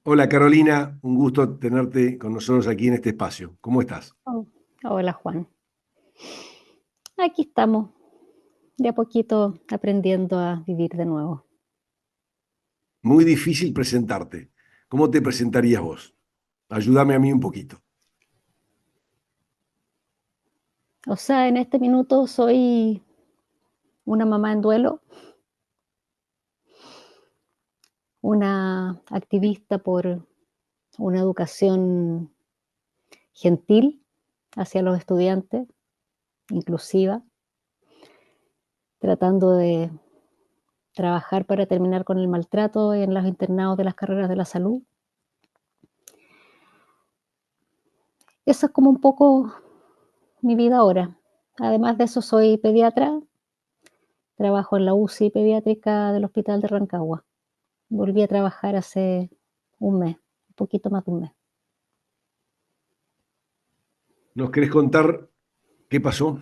Hola Carolina, un gusto tenerte con nosotros aquí en este espacio. ¿Cómo estás? Oh, hola Juan. Aquí estamos, de a poquito aprendiendo a vivir de nuevo. Muy difícil presentarte. ¿Cómo te presentarías vos? Ayúdame a mí un poquito. O sea, en este minuto soy una mamá en duelo, una activista por una educación gentil hacia los estudiantes, inclusiva, tratando de trabajar para terminar con el maltrato en los internados de las carreras de la salud. Eso es como un poco mi vida ahora. Además de eso, soy pediatra. Trabajo en la UCI pediátrica del Hospital de Rancagua. Volví a trabajar hace un mes, un poquito más de un mes. ¿Nos querés contar qué pasó?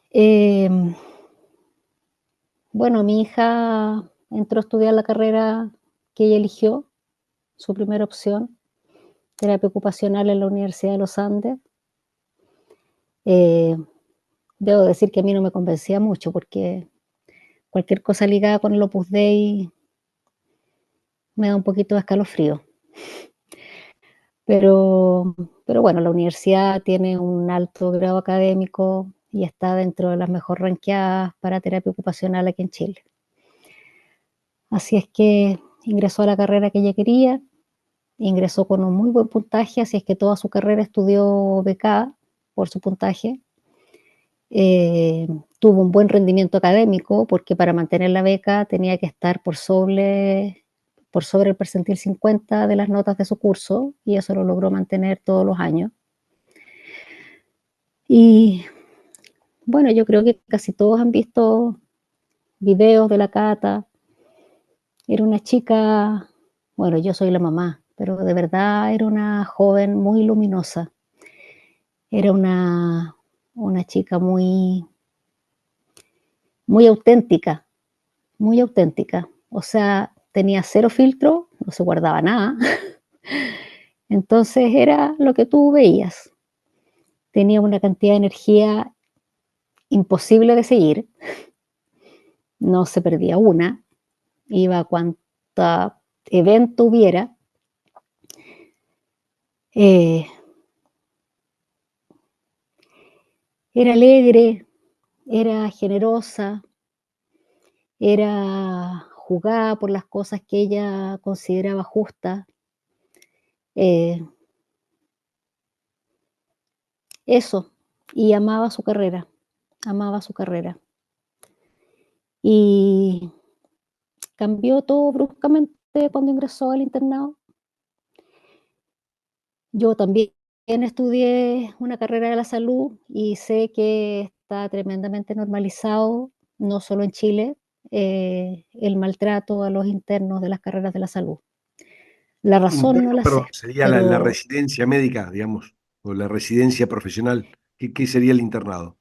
Eh, bueno, mi hija entró a estudiar la carrera que ella eligió, su primera opción, terapia ocupacional en la Universidad de los Andes. Eh, Debo decir que a mí no me convencía mucho porque cualquier cosa ligada con el Opus Dei me da un poquito de escalofrío. Pero, pero bueno, la universidad tiene un alto grado académico y está dentro de las mejor ranqueadas para terapia ocupacional aquí en Chile. Así es que ingresó a la carrera que ella quería, ingresó con un muy buen puntaje, así es que toda su carrera estudió becada por su puntaje. Eh, Tuvo un buen rendimiento académico porque para mantener la beca tenía que estar por sobre el percentil 50 de las notas de su curso y eso lo logró mantener todos los años. Y bueno, yo creo que casi todos han visto videos de la Cata. Era una chica, bueno, yo soy la mamá, pero de verdad era una joven muy luminosa. Era una chica muy auténtica, muy auténtica. O sea, tenía cero filtro, no se guardaba nada. Entonces era lo que tú veías. Tenía una cantidad de energía imposible de seguir, no se perdía una, iba a cuanta evento hubiera. Eh, Era alegre, era generosa, era jugada por las cosas que ella consideraba justas. Eh, Eso, y amaba su carrera, amaba su carrera. Y cambió todo bruscamente cuando ingresó al internado. Yo también estudié una carrera de la salud y sé que está tremendamente normalizado, no solo en Chile, el maltrato a los internos de las carreras de la salud. La razón no Interno, la perdón, sé, sería la pero residencia médica, digamos, o la residencia profesional. ¿Qué sería el internado?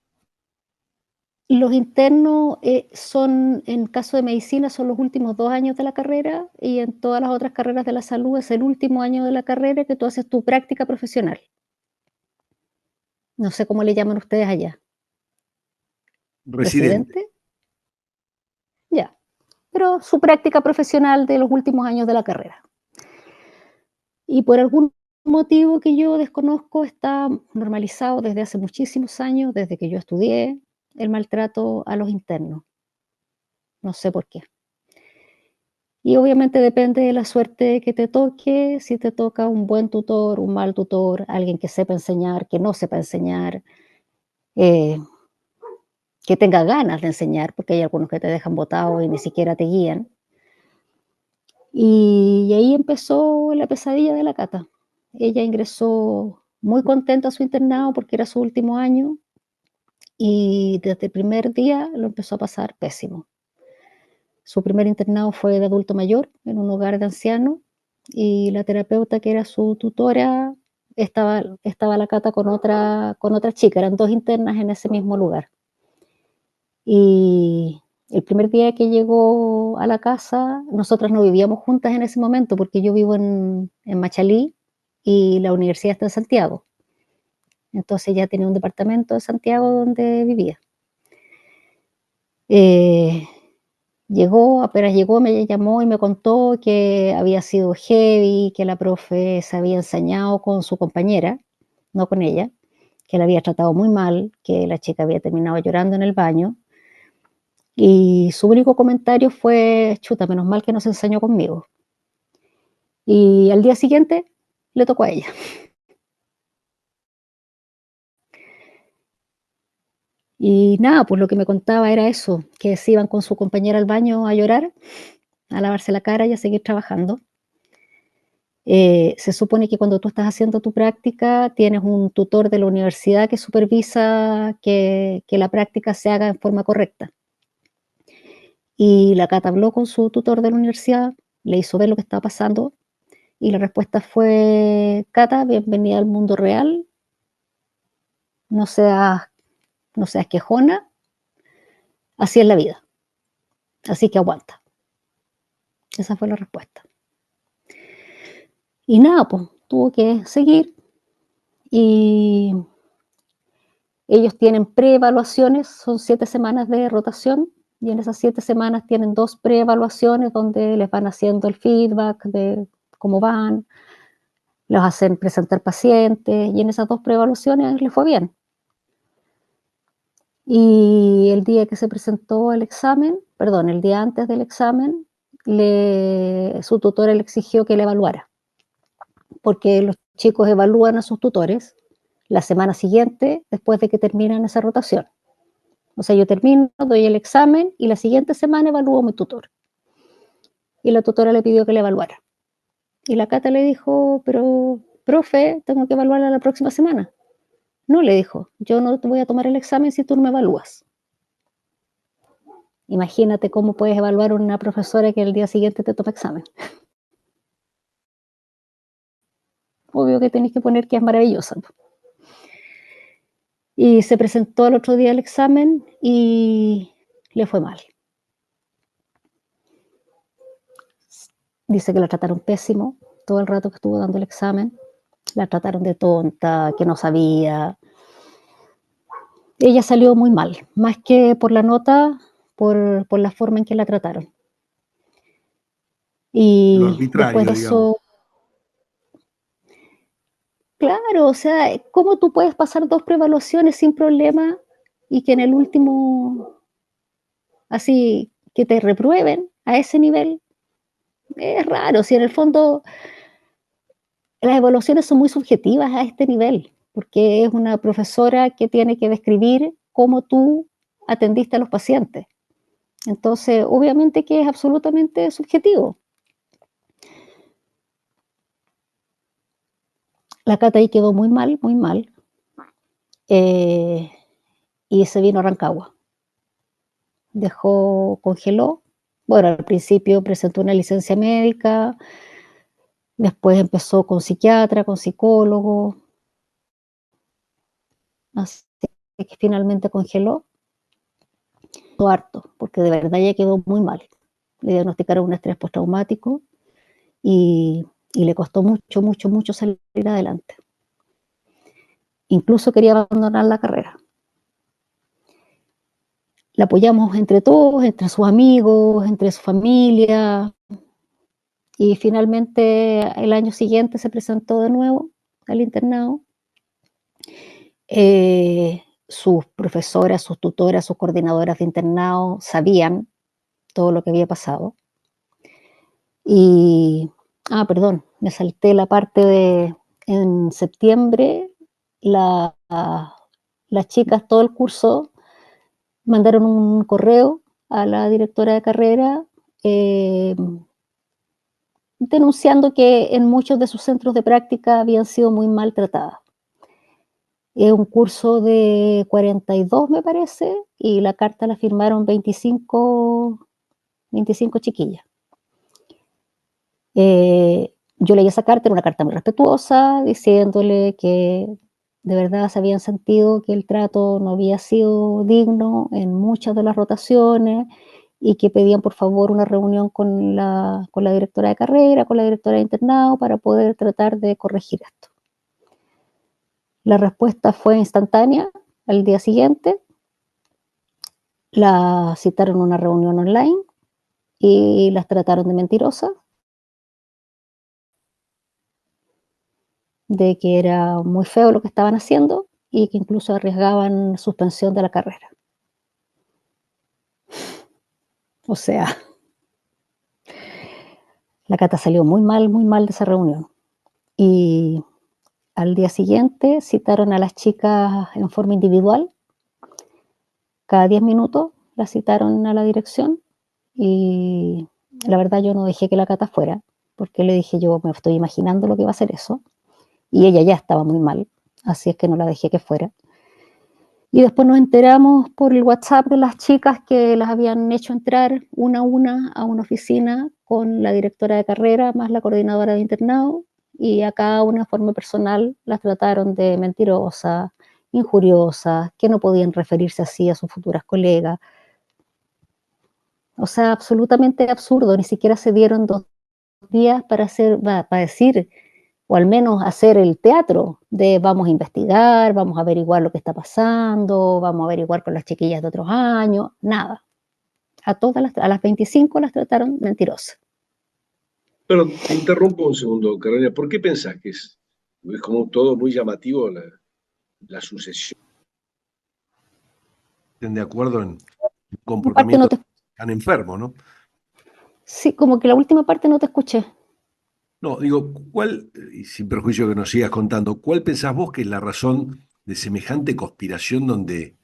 los internos son, en caso de medicina, son los últimos 2 años de la carrera y en todas las otras carreras de la salud es el último año de la carrera que tú haces tu práctica profesional. No sé cómo le llaman ustedes allá. Residente. ¿Residente? Ya. Pero su práctica profesional de los últimos años de la carrera. Y por algún motivo que yo desconozco está normalizado desde hace muchísimos años, desde que yo estudié, el maltrato a los internos. No sé por qué. Y obviamente depende de la suerte que te toque, si te toca un buen tutor, un mal tutor, alguien que sepa enseñar, que no sepa enseñar, eh, que tenga ganas de enseñar, porque hay algunos que te dejan botado y ni siquiera te guían. Y ahí empezó la pesadilla de la Cata. Ella ingresó muy contenta a su internado porque era su último año y desde el primer día lo empezó a pasar pésimo. Su primer internado fue de adulto mayor en un hogar de ancianos y la terapeuta que era su tutora estaba la Cata con otra chica, eran dos internas en ese mismo lugar. Y El primer día que llegó a la casa, nosotras no vivíamos juntas en ese momento, porque yo vivo en Machalí y la universidad está en Santiago. Entonces ella tenía un departamento en Santiago donde vivía. Llegó, apenas llegó, me llamó y me contó que había sido heavy, que la profe se había ensañado con su compañera, no con ella, que la había tratado muy mal, que la chica había terminado llorando en el baño. Y su único comentario fue, chuta, menos mal que no se ensañó conmigo. Y al día siguiente le tocó a ella. Y nada, pues lo que me contaba era eso, que se iban con su compañera al baño a llorar, a lavarse la cara y a seguir trabajando. Se supone que cuando tú estás haciendo tu práctica tienes un tutor de la universidad que supervisa que la práctica se haga en forma correcta. Y la Cata habló con su tutor de la universidad, le hizo ver lo que estaba pasando y la respuesta fue, Cata, bienvenida al mundo real, no seas, no seas quejona, así es la vida, así que aguanta. Esa fue la respuesta. Y nada, pues tuvo que seguir y ellos tienen preevaluaciones, son 7 semanas de rotación y en esas 7 semanas tienen 2 preevaluaciones donde les van haciendo el feedback de cómo van, los hacen presentar pacientes y en esas 2 preevaluaciones les fue bien. Y el día que se presentó el examen, perdón, el día antes del examen, su tutora le exigió que le evaluara, porque los chicos evalúan a sus tutores la semana siguiente después de que terminan esa rotación. O sea, yo termino, doy el examen y la siguiente semana evalúo a mi tutor. Y la tutora le pidió que le evaluara. Y la Cata le dijo, pero, profe, tengo que evaluarla la próxima semana. No, le dijo, yo no te voy a tomar el examen si tú no me evalúas. Imagínate cómo puedes evaluar a una profesora que el día siguiente te toma examen. Obvio que tenés que poner que es maravillosa. Y se presentó el otro día el examen y le fue mal. Dice que la trataron pésimo todo el rato que estuvo dando el examen. La trataron de tonta, que no sabía. Ella salió muy mal, más que por la nota, por la forma en que la trataron. Lo Y después arbitrario, de digamos. eso, claro, o sea, ¿cómo tú puedes pasar 2 preevaluaciones sin problema y que en el último, así, que te reprueben a ese nivel? Es raro, si en el fondo las evaluaciones son muy subjetivas a este nivel, porque es una profesora que tiene que describir cómo tú atendiste a los pacientes. Entonces, obviamente que es absolutamente subjetivo. La Cata ahí quedó muy mal, y se vino a Rancagua. Congeló. Bueno, al principio presentó una licencia médica, después empezó con psiquiatra, con psicólogo, así que finalmente congeló. Harto, porque de verdad ya quedó muy mal. Le diagnosticaron un estrés postraumático y le costó mucho salir adelante. Incluso quería abandonar la carrera. La apoyamos entre todos, entre sus amigos, entre su familia, y finalmente el año siguiente se presentó de nuevo al internado. Sus profesoras, sus tutoras, sus coordinadoras de internado sabían todo lo que había pasado. Y, perdón, me salté la parte de, en septiembre, las chicas, todo el curso, mandaron un correo a la directora de carrera denunciando que en muchos de sus centros de práctica habían sido muy maltratadas. Es un curso de 42, me parece, y la carta la firmaron 25 chiquillas. Yo leí esa carta, era una carta muy respetuosa, diciéndole que de verdad se habían sentido que el trato no había sido digno en muchas de las rotaciones y que pedían por favor una reunión con la directora de carrera, con la directora de internado, para poder tratar de corregir esto. La respuesta fue instantánea al día siguiente. La citaron a una reunión online y las trataron de mentirosas, de que era muy feo lo que estaban haciendo y que incluso arriesgaban suspensión de la carrera. O sea, la Cata salió muy mal de esa reunión. Y al día siguiente citaron a las chicas en forma individual. Cada 10 minutos las citaron a la dirección y la verdad yo no dejé que la Cata fuera, porque le dije yo me estoy imaginando lo que va a ser eso. Y ella ya estaba muy mal, así es que no la dejé que fuera. Y después nos enteramos por el WhatsApp de las chicas que las habían hecho entrar una a una oficina con la directora de carrera más la coordinadora de internado, y a cada una de forma personal las trataron de mentirosas, injuriosas, que no podían referirse así a sus futuras colegas. O sea, absolutamente absurdo, ni siquiera se dieron 2 días para decir, o al menos hacer el teatro de vamos a investigar, vamos a averiguar lo que está pasando, vamos a averiguar con las chiquillas de otros años, nada. A las 25 las trataron mentirosas. Pero te interrumpo un segundo, Carolina. ¿Por qué pensás que es como todo muy llamativo la sucesión? ¿Estén de acuerdo en un Parte no comportamiento te, tan enfermo, no? sí, como que la última parte no te escuché. No, digo, ¿cuál, y sin perjuicio que nos sigas contando, cuál pensás vos que es la razón de semejante conspiración donde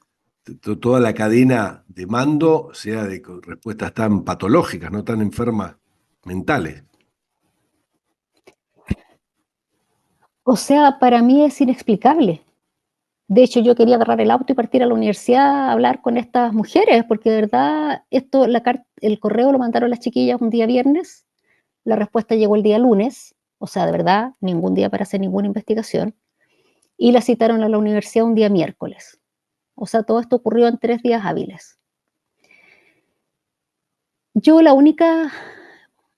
toda la cadena de mando sea con respuestas tan patológicas, no tan enfermas mentales? O sea, para mí es inexplicable. De hecho, yo quería agarrar el auto y partir a la universidad a hablar con estas mujeres, porque de verdad el correo lo mandaron las chiquillas un día viernes, la respuesta llegó el día lunes, o sea, de verdad, ningún día para hacer ninguna investigación, y la citaron a la universidad un día miércoles. O sea, todo esto ocurrió en 3 días hábiles. Yo la única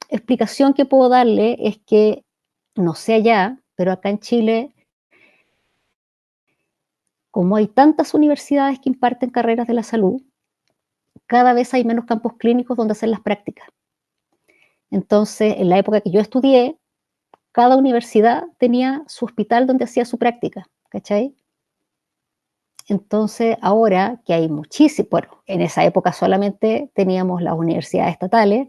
explicación que puedo darle es que, no sé allá, pero acá en Chile, como hay tantas universidades que imparten carreras de la salud, cada vez hay menos campos clínicos donde hacer las prácticas. Entonces, en la época que yo estudié, cada universidad tenía su hospital donde hacía su práctica, ¿cachai? Entonces, ahora que hay muchísimo, bueno, en esa época solamente teníamos las universidades estatales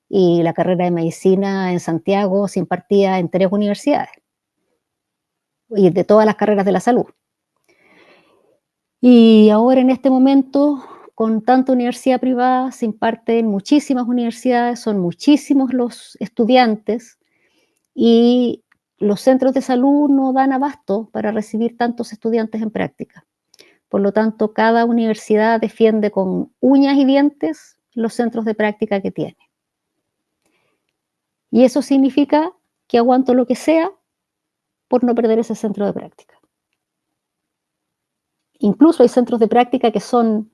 y la carrera de medicina en Santiago se impartía en 3 universidades y de todas las carreras de la salud. Y ahora en este momento, con tanta universidad privada, se imparte en muchísimas universidades, son muchísimos los estudiantes y los centros de salud no dan abasto para recibir tantos estudiantes en práctica. Por lo tanto, cada universidad defiende con uñas y dientes los centros de práctica que tiene. Y eso significa que aguanto lo que sea por no perder ese centro de práctica. Incluso hay centros de práctica que son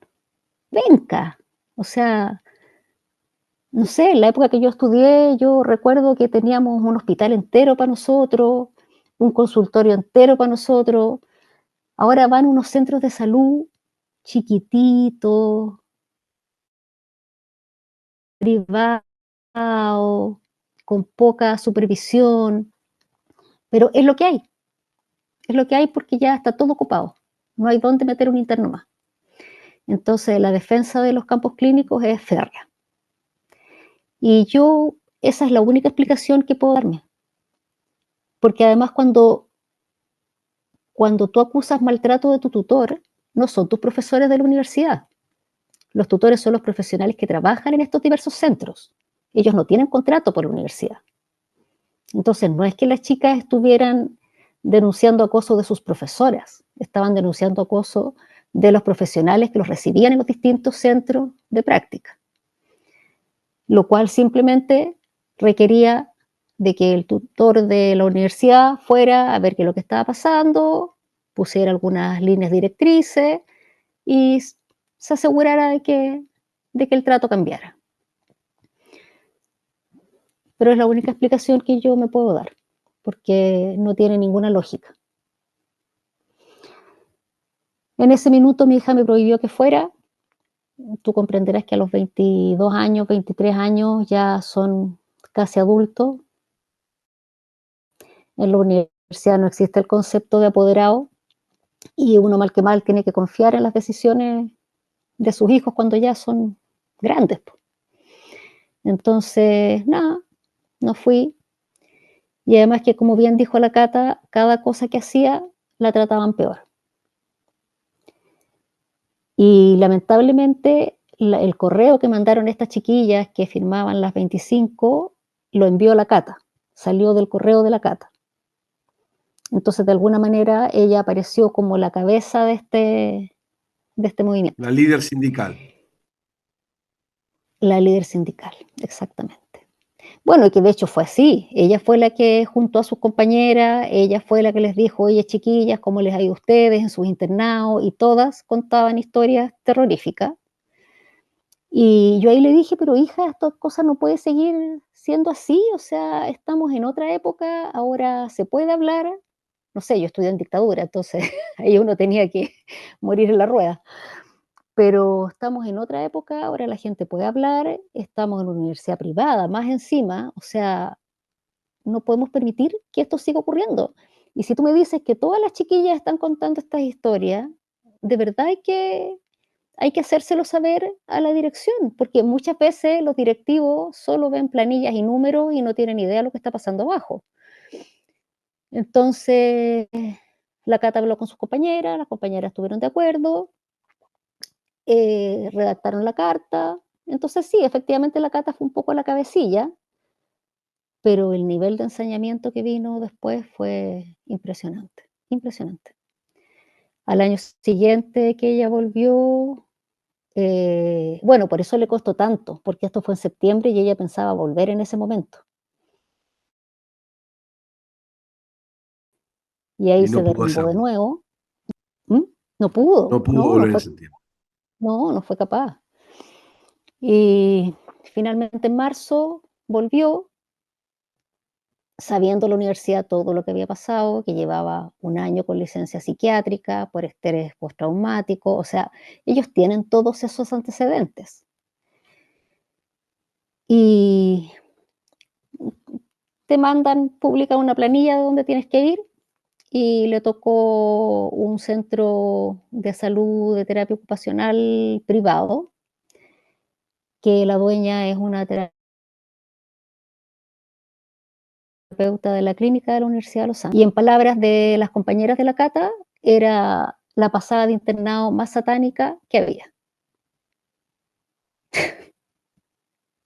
ventas. O sea, no sé, en la época que yo estudié, yo recuerdo que teníamos un hospital entero para nosotros, un consultorio entero para nosotros. Ahora van unos centros de salud chiquititos, privados, con poca supervisión, pero es lo que hay porque ya está todo ocupado, no hay dónde meter un interno más. Entonces la defensa de los campos clínicos es férrea. Y yo, esa es la única explicación que puedo darme. Porque además cuando tú acusas maltrato de tu tutor, no son tus profesores de la universidad. Los tutores son los profesionales que trabajan en estos diversos centros. Ellos no tienen contrato por la universidad. Entonces, no es que las chicas estuvieran denunciando acoso de sus profesoras, estaban denunciando acoso de los profesionales que los recibían en los distintos centros de práctica, lo cual simplemente requería de que el tutor de la universidad fuera a ver qué es lo que estaba pasando, pusiera algunas líneas directrices y se asegurara de que de que el trato cambiara. Pero es la única explicación que yo me puedo dar, porque no tiene ninguna lógica. En ese minuto mi hija me prohibió que fuera. Tú comprenderás que a los 22 años, 23 años ya son casi adultos. En la universidad no existe el concepto de apoderado y uno mal que mal tiene que confiar en las decisiones de sus hijos cuando ya son grandes. Entonces, nada, no fui. Y además que, como bien dijo la Cata, cada cosa que hacía la trataban peor. Y lamentablemente el correo que mandaron estas chiquillas que firmaban las 25 lo envió la Cata, salió del correo de la Cata. Entonces, de alguna manera, ella apareció como la cabeza de este movimiento. La líder sindical. La líder sindical, exactamente. Bueno, y que de hecho fue así. Ella fue la que, junto a sus compañeras, ella fue la que les dijo, oye, chiquillas, ¿cómo les ha ido a ustedes en sus internados? Y todas contaban historias terroríficas. Y yo ahí le dije, pero hija, esta cosa no puede seguir siendo así, o sea, estamos en otra época, ahora se puede hablar. No sé, yo estudié en dictadura, entonces ahí uno tenía que morir en la rueda. Pero estamos en otra época, ahora la gente puede hablar, estamos en una universidad privada, más encima, o sea, no podemos permitir que esto siga ocurriendo. Y si tú me dices que todas las chiquillas están contando estas historias, de verdad hay que hacérselo saber a la dirección, porque muchas veces los directivos solo ven planillas y números y no tienen idea de lo que está pasando abajo. Entonces, la Cata habló con sus compañeras, las compañeras estuvieron de acuerdo, redactaron la carta. Entonces sí, efectivamente la Cata fue un poco la cabecilla, pero el nivel de ensañamiento que vino después fue impresionante, impresionante. Al año siguiente que ella volvió, bueno, por eso le costó tanto, porque esto fue en septiembre y ella pensaba volver en ese momento. Y ahí Y se no pudo derrumbó de hacerlo. nuevo. ¿Mm? No No pudo, pudo no, no volver en fue, septiembre. no fue capaz. Y finalmente en marzo volvió, sabiendo la universidad todo lo que había pasado, que llevaba un año con licencia psiquiátrica por estrés postraumático, o sea, ellos tienen todos esos antecedentes. Y te mandan, publican una planilla de dónde tienes que ir y le tocó un centro de salud de terapia ocupacional privado, que la dueña es una terapeuta de la clínica de la Universidad de Los Andes. Y en palabras de las compañeras de la Cata, era la pasada de internado más satánica que había.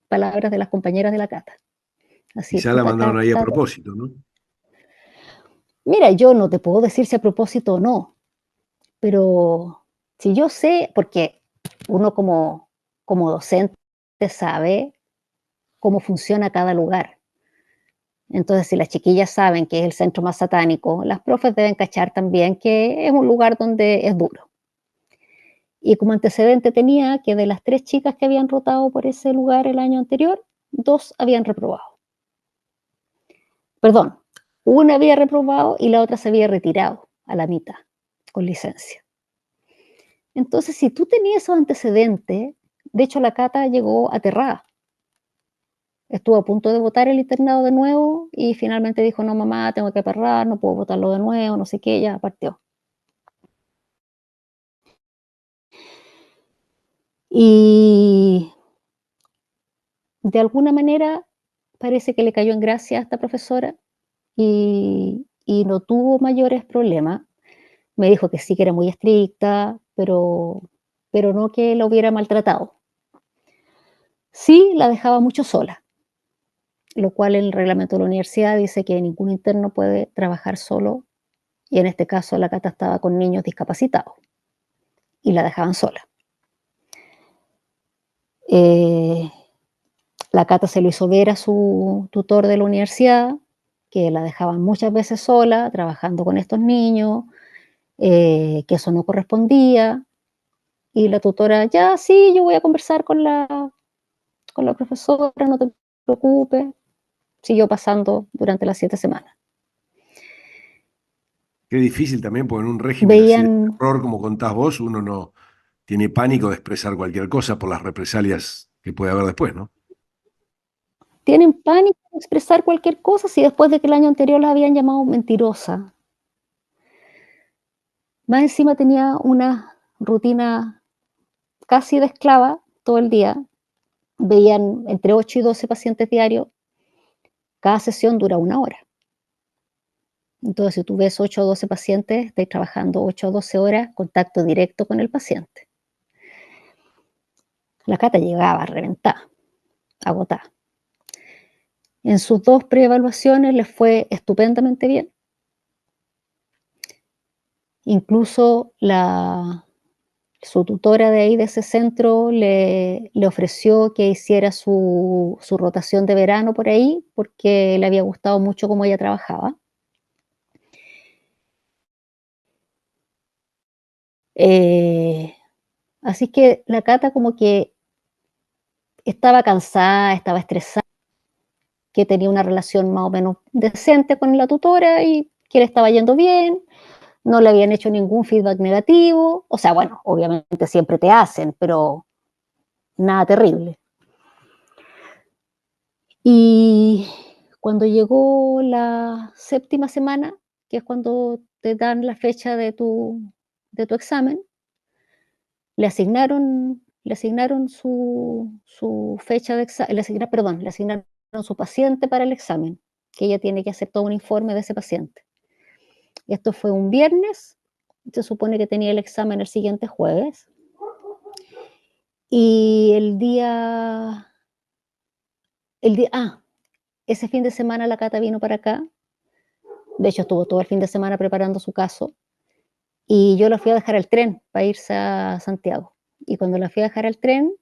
Palabras de las compañeras de la Cata. Así, Quizá la puta mandaron ahí a Cata. propósito, ¿no? Mira, yo no te puedo decir si a propósito o no, pero si yo sé, porque uno como docente sabe cómo funciona cada lugar. Entonces, si las chiquillas saben que es el centro más satánico, las profes deben cachar también que es un lugar donde es duro. Y como antecedente tenía que de las 3 chicas que habían rotado por ese lugar el año anterior, 2 habían reprobado. Perdón, una había reprobado y la otra se había retirado a la mitad, con licencia. Entonces, si tú tenías esos antecedentes, de hecho la Cata llegó aterrada. Estuvo a punto de votar el internado de nuevo y finalmente dijo, no mamá, tengo que aperrar, no puedo votarlo de nuevo, no sé qué, ya partió. Y de alguna manera parece que le cayó en gracia a esta profesora y no tuvo mayores problemas. Me dijo que sí, que era muy estricta, pero no que la hubiera maltratado. Sí, la dejaba mucho sola, lo cual el reglamento de la universidad dice que ningún interno puede trabajar solo, y en este caso la Cata estaba con niños discapacitados y la dejaban sola. La Cata se lo hizo ver a su tutor de la universidad, que la dejaban muchas veces sola, trabajando con estos niños, que eso no correspondía, Y la tutora, ya, sí, yo voy a conversar con la profesora, no te preocupes. Siguió pasando durante las 7 semanas. Qué difícil también, porque en un régimen así de Veían, terror, como contás vos, uno no tiene pánico de expresar cualquier cosa por las represalias que puede haber después, ¿no? tienen pánico de expresar cualquier cosa si después de que el año anterior las habían llamado mentirosa. Más encima tenía una rutina casi de esclava todo el día. Veían entre 8 y 12 pacientes diarios. Cada sesión dura 1 hora. Entonces, si tú ves 8 o 12 pacientes, estás trabajando 8 o 12 horas, contacto directo con el paciente. La Cata llegaba reventada, agotada. En sus 2 preevaluaciones les fue estupendamente bien. Incluso su tutora de ahí, de ese centro, le ofreció que hiciera su rotación de verano por ahí, porque le había gustado mucho cómo ella trabajaba. Así que la Cata como que estaba cansada, estaba estresada, que tenía una relación más o menos decente con la tutora y que le estaba yendo bien, no le habían hecho ningún feedback negativo, o sea, bueno, obviamente siempre te hacen, pero nada terrible. Y cuando llegó la 7ª semana, que es cuando te dan la fecha de tu examen, le asignaron su fecha de examen, le asignaron su paciente para el examen, que ella tiene que hacer todo un informe de ese paciente. Esto fue un viernes, se supone que tenía el examen el siguiente jueves, y ese fin de semana la Cata vino para acá, de hecho estuvo todo el fin de semana preparando su caso, y yo la fui a dejar al tren para irse a Santiago. Y cuando la fui a dejar al tren,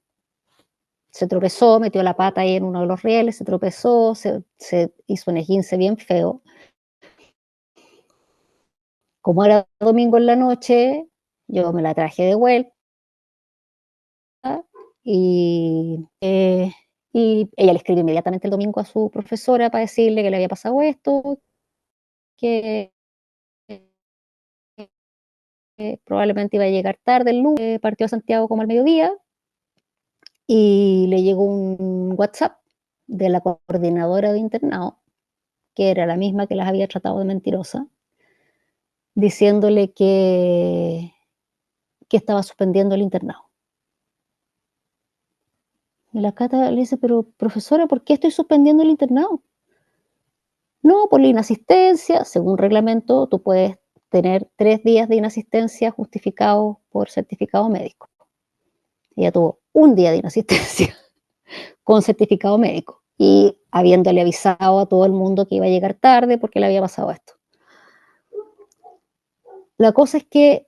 se tropezó, metió la pata ahí en uno de los rieles, se tropezó, se hizo un esguince bien feo. Como era domingo en la noche, yo me la traje de vuelta y, eh, y ella le escribió inmediatamente el domingo a su profesora para decirle que le había pasado esto, que probablemente iba a llegar tarde el lunes, partió a Santiago como al mediodía, y le llegó un WhatsApp de la coordinadora de internado, que era la misma que las había tratado de mentirosa, diciéndole que estaba suspendiendo el internado. Y la Cata le dice, pero profesora, ¿por qué estoy suspendiendo el internado? No, por la inasistencia. Según reglamento, tú puedes tener 3 días de inasistencia justificados por certificado médico. Ella tuvo 1 día de inasistencia con certificado médico y habiéndole avisado a todo el mundo que iba a llegar tarde porque le había pasado esto. La cosa es que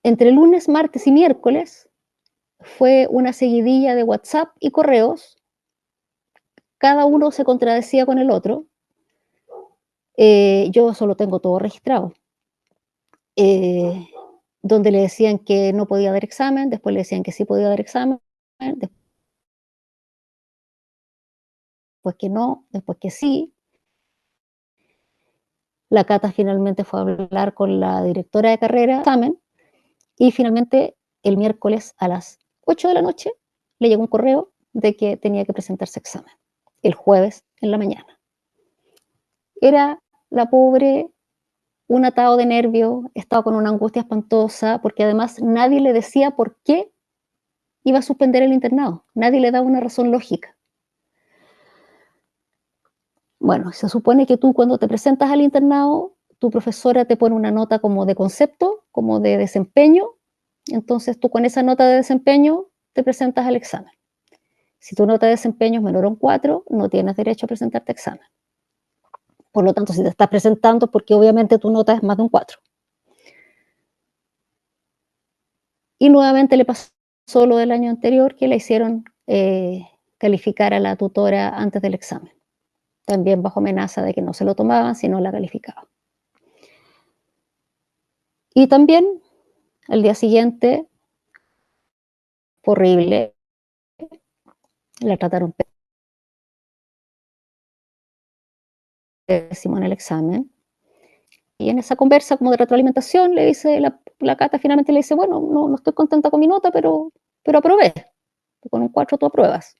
entre lunes, martes y miércoles fue una seguidilla de WhatsApp y correos, cada uno se contradecía con el otro. Yo solo tengo todo registrado. Eh, donde le decían que no podía dar examen, después le decían que sí podía dar examen, después que no, después que sí. La Cata finalmente fue a hablar con la directora de carrera, examen, y finalmente el miércoles a las 8 de la noche le llegó un correo de que tenía que presentarse examen, el jueves en la mañana. Era la pobre un atado de nervios, estaba con una angustia espantosa, porque además nadie le decía por qué iba a suspender el internado, nadie le daba una razón lógica. Bueno, se supone que tú cuando te presentas al internado, tu profesora te pone una nota como de concepto, como de desempeño, entonces tú con esa nota de desempeño te presentas al examen. Si tu nota de desempeño es menor a un 4, no tienes derecho a presentarte a examen. Por lo tanto, si te estás presentando, porque obviamente tu nota es más de un 4. Y nuevamente le pasó lo del año anterior, que le hicieron calificar a la tutora antes del examen. También bajo amenaza de que no se lo tomaban si no la calificaban. Y también, al día siguiente, fue horrible, la trataron pésimo en el examen. Y en esa conversa como de retroalimentación le dice, la Cata finalmente le dice, bueno, no estoy contenta con mi nota, pero aprobé. Con un 4 tú apruebas.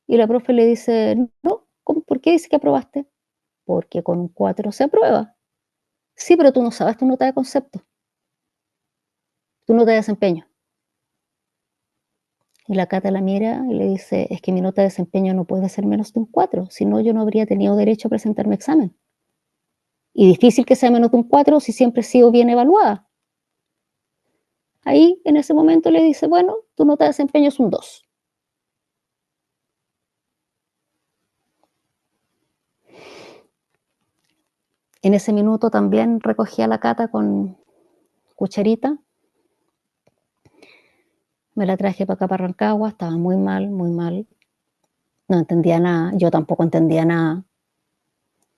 Y la profe le dice, no, ¿por qué dice que aprobaste? Porque con un 4 se aprueba. Sí, pero tú no sabes tu nota de concepto, tu nota de desempeño. Y la Cata la mira y le dice, es que mi nota de desempeño no puede ser menos de un 4, si no yo no habría tenido derecho a presentar mi examen. Y difícil que sea menos de un 4 si siempre he sido bien evaluada. Ahí, en ese momento, le dice, bueno, tu nota de desempeño es un 2. En ese minuto también recogí a la Cata con cucharita. Me la traje para acá, para Rancagua, estaba muy mal, muy mal. No entendía nada, yo tampoco entendía nada.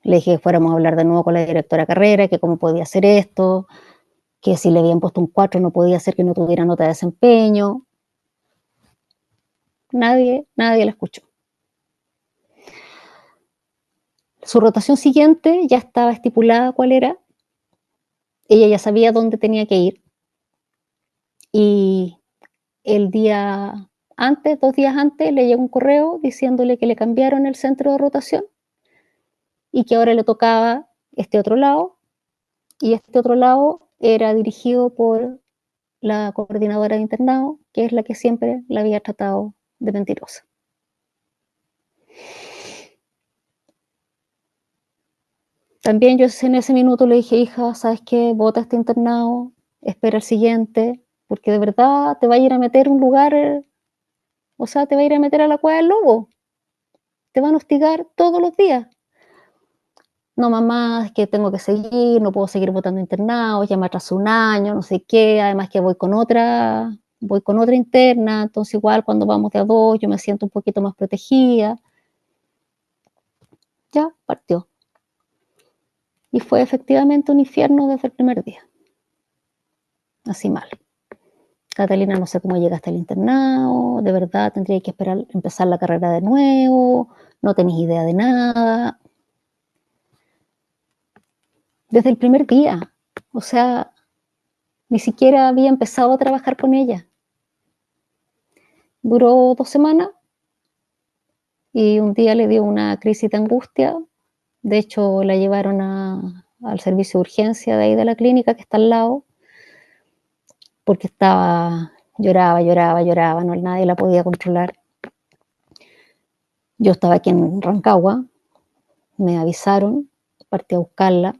Le dije que fuéramos a hablar de nuevo con la directora de carrera, que cómo podía hacer esto, que si le habían puesto un 4 no podía ser que no tuviera nota de desempeño. Nadie la escuchó. Su rotación siguiente ya estaba estipulada cuál era. Ella ya sabía dónde tenía que ir. Y el día antes, 2 días antes, le llegó un correo diciéndole que le cambiaron el centro de rotación y que ahora le tocaba este otro lado. Y este otro lado era dirigido por la coordinadora de internado, que es la que siempre la había tratado de mentirosa. También yo en ese minuto le dije, hija, ¿sabes qué? Vota este internado, espera el siguiente, porque de verdad te va a ir a meter un lugar, o sea, te va a ir a meter a la cueva del lobo. Te van a hostigar todos los días. No, mamá, es que tengo que seguir, no puedo seguir votando internados, ya me atrasó un año, no sé qué, además que voy con otra interna, entonces igual cuando vamos de a dos yo me siento un poquito más protegida. Ya, partió. Y fue efectivamente un infierno desde el primer día. Así mal. Catalina, no sé cómo llegaste al internado, de verdad tendría que esperar empezar la carrera de nuevo, no tenés idea de nada. Desde el primer día, o sea, ni siquiera había empezado a trabajar con ella. Duró 2 semanas y un día le dio una crisis de angustia. De hecho, la llevaron al servicio de urgencia de ahí de la clínica que está al lado, porque lloraba, no, nadie la podía controlar. Yo estaba aquí en Rancagua, me avisaron, partí a buscarla.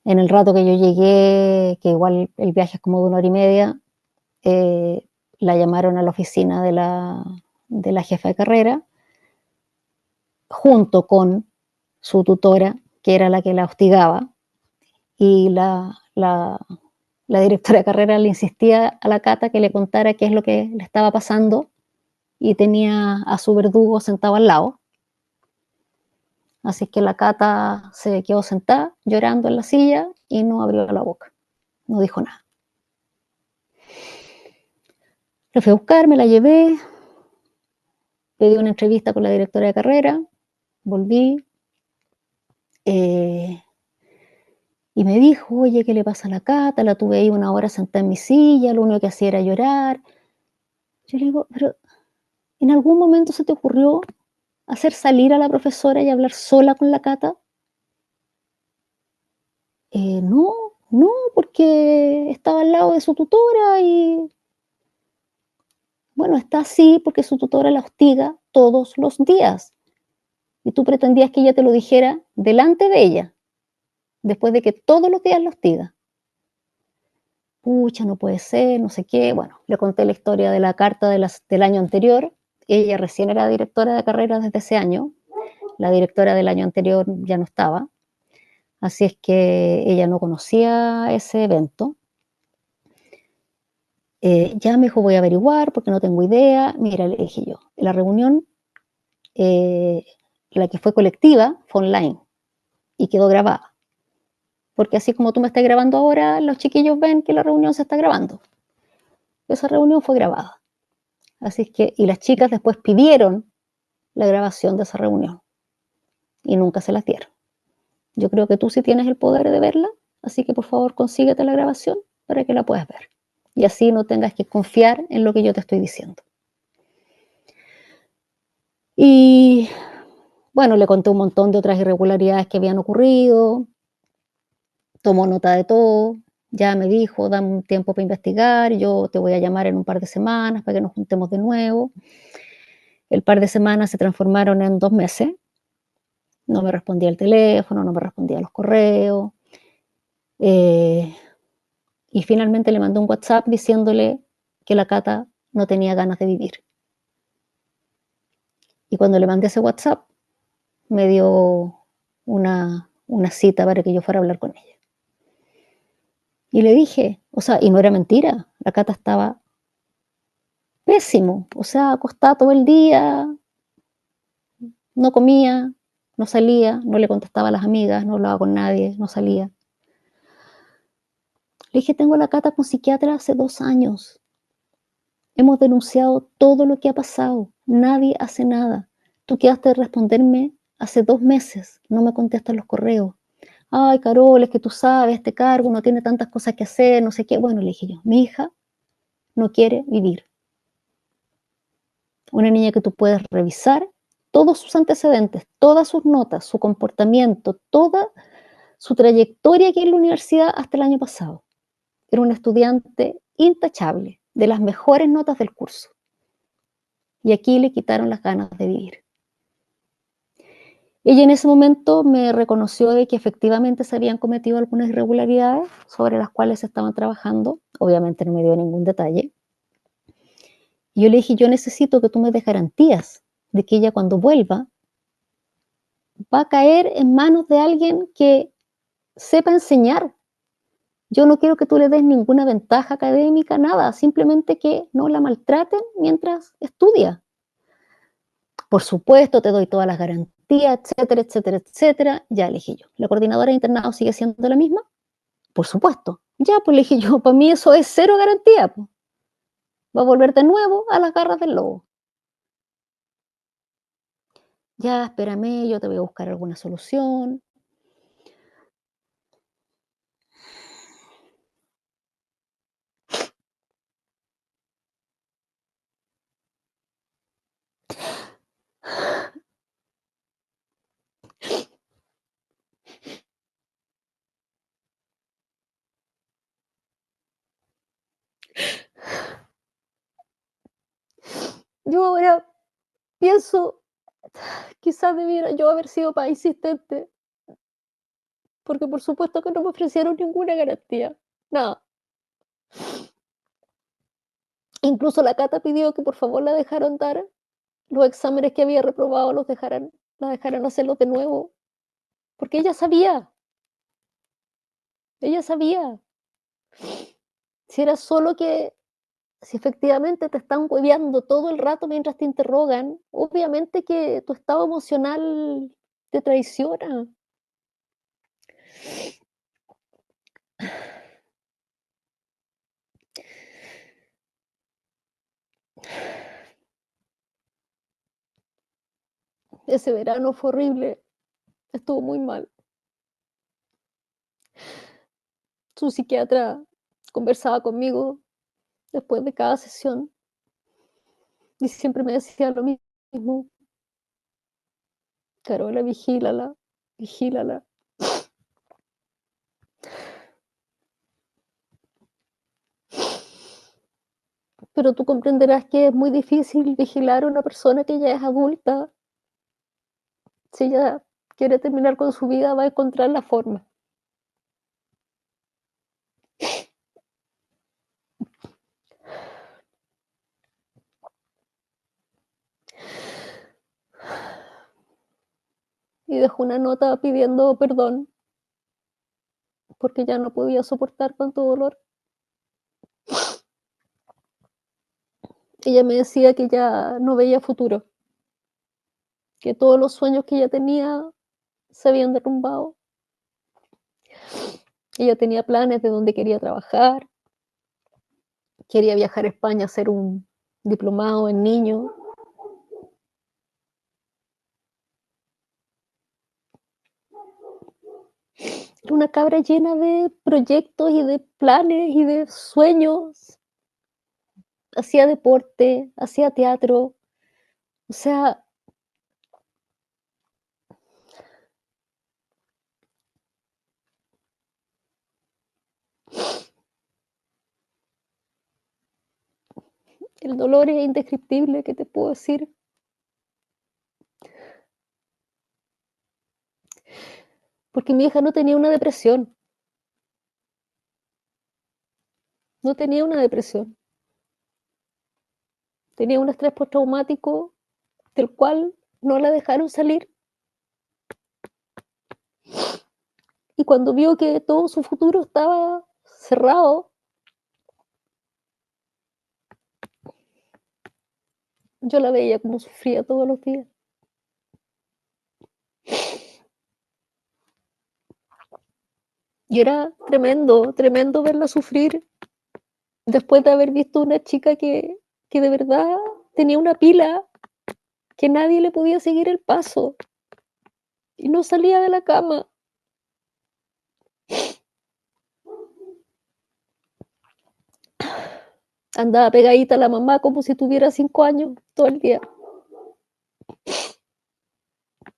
En el rato que yo llegué, que igual el viaje es como de 1 hora y media, la llamaron a la oficina de la jefa de carrera, junto con su tutora, que era la que la hostigaba, y la directora de carrera le insistía a la Cata que le contara qué es lo que le estaba pasando, y tenía a su verdugo sentado al lado. Así que la Cata se quedó sentada, llorando en la silla, y no abrió la boca, no dijo nada. La fui a buscar, me la llevé, pedí una entrevista con la directora de carrera, volví, y me dijo, oye, ¿qué le pasa a la Cata? La tuve ahí 1 hora sentada en mi silla, lo único que hacía era llorar. Yo le digo, pero ¿en algún momento se te ocurrió hacer salir a la profesora y hablar sola con la Cata? No, no, porque estaba al lado de su tutora y, bueno, está así porque su tutora la hostiga todos los días. Y tú pretendías que ella te lo dijera delante de ella, después de que todos los días la hostiga. Pucha, no puede ser, no sé qué. Bueno, le conté la historia de la carta del año anterior. Ella recién era directora de carrera desde ese año. La directora del año anterior ya no estaba. Así es que ella no conocía ese evento. Ya me dijo, voy a averiguar porque no tengo idea. Mira, le dije yo, la reunión, la que fue colectiva, fue online y quedó grabada. Porque así como tú me estás grabando ahora, los chiquillos ven que la reunión se está grabando. esa reunión fue grabada. Así es que, y las chicas después pidieron la grabación de esa reunión y nunca se las dieron. Yo creo que tú sí tienes el poder de verla, así que por favor consíguete la grabación para que la puedas ver. Y así no tengas que confiar en lo que yo te estoy diciendo. Y bueno, le conté un montón de otras irregularidades que habían ocurrido, tomó nota de todo, ya me dijo, dame un tiempo para investigar, yo te voy a llamar en un par de semanas para que nos juntemos de nuevo. El par de semanas se transformaron en 2 meses. No me respondía el teléfono, no me respondía los correos. Y finalmente le mandé un WhatsApp diciéndole que la Cata no tenía ganas de vivir. Y cuando le mandé ese WhatsApp, me dio una cita para que yo fuera a hablar con ella. Y le dije, o sea, y no era mentira, la Cata estaba pésimo, o sea, acostada todo el día, no comía, no salía, no le contestaba a las amigas, no hablaba con nadie, no salía. Le dije, tengo a la Cata con psiquiatra hace 2 años. Hemos denunciado todo lo que ha pasado, nadie hace nada. Tú quedaste de responderme hace 2 meses, no me contestas los correos. Ay, Carol, es que tú sabes, este cargo no tiene tantas cosas que hacer, no sé qué. Bueno, le dije yo, mi hija no quiere vivir. Una niña que tú puedes revisar todos sus antecedentes, todas sus notas, su comportamiento, toda su trayectoria aquí en la universidad hasta el año pasado. Era una estudiante intachable, de las mejores notas del curso. Y aquí le quitaron las ganas de vivir. Ella en ese momento me reconoció de que efectivamente se habían cometido algunas irregularidades sobre las cuales se estaban trabajando. Obviamente no me dio ningún detalle. Y yo le dije, yo necesito que tú me des garantías de que ella cuando vuelva va a caer en manos de alguien que sepa enseñar. Yo no quiero que tú le des ninguna ventaja académica, nada, simplemente que no la maltraten mientras estudia. Por supuesto, te doy todas las garantías, etcétera, etcétera, etcétera. Ya le dije yo, ¿la coordinadora de internado sigue siendo la misma? Por supuesto. Ya, pues le dije yo, para mí eso es cero garantía. Pues. Va a volver de nuevo a las garras del lobo. Ya, espérame, yo te voy a buscar alguna solución. Yo ahora pienso, quizás debiera yo haber sido más insistente, porque por supuesto que no me ofrecieron ninguna garantía, nada. Incluso la Cata pidió que por favor la dejaran dar los exámenes que había reprobado, la dejaran hacerlos de nuevo, porque ella sabía. Si era solo que, si efectivamente te están hueveando todo el rato mientras te interrogan, obviamente que tu estado emocional te traiciona. Ese verano fue horrible, estuvo muy mal. Su psiquiatra conversaba conmigo después de cada sesión y siempre me decía lo mismo, Carola, vigílala, vigílala. Pero tú comprenderás que es muy difícil vigilar a una persona que ya es adulta. Si ella quiere terminar con su vida, va a encontrar la forma. Y dejó una nota pidiendo perdón porque ya no podía soportar tanto dolor. Ella me decía que ya no veía futuro, que todos los sueños que ella tenía se habían derrumbado. Ella tenía planes de dónde quería trabajar, quería viajar a España a hacer un diplomado en niños. Era una cabra llena de proyectos y de planes y de sueños. Hacía deporte, hacía teatro. O sea, el dolor es indescriptible, ¿qué te puedo decir? Porque mi hija no tenía una depresión. No tenía una depresión. Tenía un estrés postraumático del cual no la dejaron salir. Y cuando vio que todo su futuro estaba cerrado, yo la veía como sufría todos los días. Y era tremendo, tremendo verla sufrir después de haber visto una chica que de verdad tenía una pila, que nadie le podía seguir el paso y no salía de la cama. Andaba pegadita a la mamá como si tuviera 5 años todo el día.